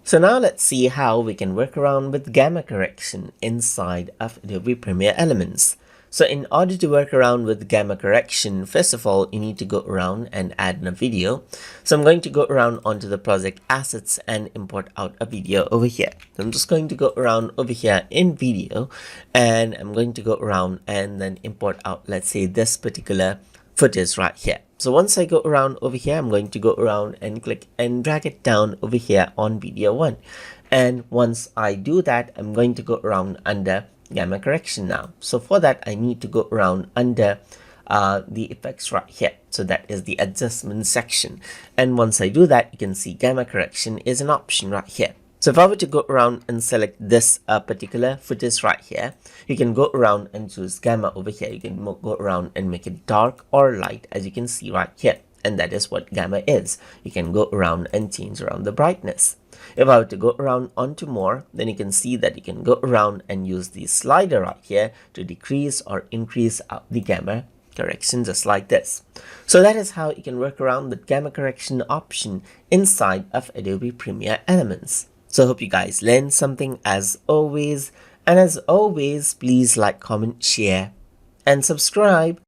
So now let's see how we can work around with gamma correction inside of Adobe Premiere Elements. So in order to work around with gamma correction, first of all, you need to go around and add in a video. So I'm going to go around onto the project assets and import out a video over here. I'm just going to go around over here in video, and I'm going to go around and then import out, let's say, this particular footage right here. So once I go around over here, I'm going to go around and click and drag it down over here on video 1. And once I do that, I'm going to go around under gamma correction now. So for that, I need to go around under the effects right here. So that is the adjustment section. And once I do that, you can see gamma correction is an option right here. So if I were to go around and select this particular footage right here, you can go around and choose gamma over here. You can go around and make it dark or light, as you can see right here. And that is what gamma is. You can go around and change around the brightness. If I were to go around onto more, then you can see that you can go around and use the slider right here to decrease or increase the gamma correction, just like this. So that is how you can work around the gamma correction option inside of Adobe Premiere Elements. So I hope you guys learned something as always. And as always, please like, comment, share, and subscribe.